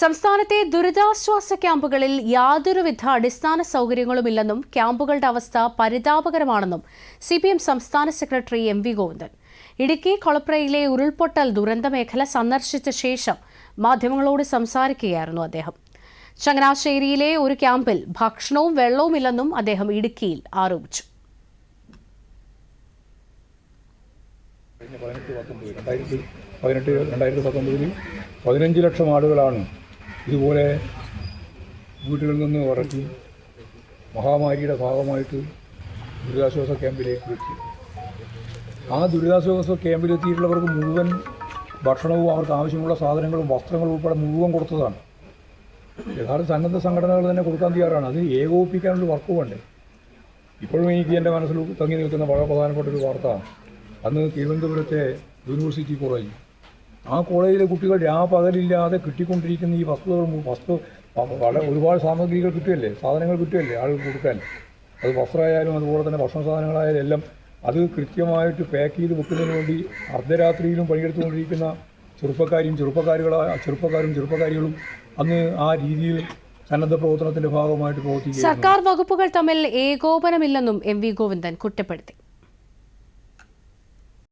സംസ്ഥാനത്തെ ദുരിതാശ്വാസ ക്യാമ്പുകളിൽ യാതൊരുവിധ അടിസ്ഥാന സൗകര്യങ്ങളുമില്ലെന്നും ക്യാമ്പുകളുടെ അവസ്ഥ പരിതാപകരമാണെന്നും CPM സംസ്ഥാന സെക്രട്ടറി MV ഗോവിന്ദൻ. ഇടുക്കി കൊളപ്രയിലെ ഉരുൾപൊട്ടൽ ദുരന്തമേഖല സന്ദർശിച്ച ശേഷം മാധ്യമങ്ങളോട് സംസാരിക്കുകയായിരുന്നു അദ്ദേഹം. ചങ്ങനാശ്ശേരിയിലെ ഒരു ക്യാമ്പിൽ ഭക്ഷണവും വെള്ളവുമില്ലെന്നും അദ്ദേഹം ഇടുക്കിയിൽ ആരോപിച്ചു. 15 ലക്ഷം ആളുകളാണ് ഇതുപോലെ വീടുകളിൽ നിന്ന് ഇറക്കി മഹാമാരിയുടെ ഭാഗമായിട്ട് ദുരിതാശ്വാസ ക്യാമ്പിലേക്ക് എത്തി. ആ ദുരിതാശ്വാസ ക്യാമ്പിലെത്തിയിട്ടുള്ളവർക്ക് മുഴുവൻ ഭക്ഷണവും അവർക്ക് ആവശ്യമുള്ള സാധനങ്ങളും വസ്ത്രങ്ങളും ഉൾപ്പെടെ മുഴുവൻ കൊടുത്തതാണ്. യഥാർത്ഥ സന്നദ്ധ സംഘടനകൾ തന്നെ കൊടുക്കാൻ തയ്യാറാണ്. അത് ഏകോപിപ്പിക്കാനുള്ള വർക്ക് വേണ്ടേ. ഇപ്പോഴും എനിക്ക് എൻ്റെ മനസ്സിൽ തങ്ങി നിൽക്കുന്ന വളരെ പ്രധാനപ്പെട്ട ഒരു വാർത്ത, അന്ന് തിരുവനന്തപുരത്തെ യൂണിവേഴ്സിറ്റി കോളേജ്, ആ കോളേജിലെ കുട്ടികൾ പകലില്ലാതെ കിട്ടിക്കൊണ്ടിരിക്കുന്ന ഈ ഒരുപാട് സാമഗ്രികൾ കിട്ടുകയല്ലേ, സാധനങ്ങൾ കിട്ടുകയല്ലേ ആളുകൾ കൊടുക്കാൻ. അത് വസ്ത്രമായാലും അതുപോലെ തന്നെ ഭക്ഷണ സാധനങ്ങളായാലും എല്ലാം അത് കൃത്യമായിട്ട് പാക്ക് ചെയ്ത് വെക്കുന്നതിന് വേണ്ടി അർദ്ധരാത്രിയിലും പണിയെടുത്തുകൊണ്ടിരിക്കുന്ന ചെറുപ്പക്കാരികളും അന്ന് ആ രീതിയിൽ സന്നദ്ധ പ്രവർത്തനത്തിന്റെ ഭാഗമായിട്ട് പ്രവർത്തിക്കുന്നു. സർക്കാർ വകുപ്പുകൾ തമ്മിൽ ഏകോപനമില്ലെന്നും MV ഗോവിന്ദൻ കുറ്റപ്പെടുത്തി.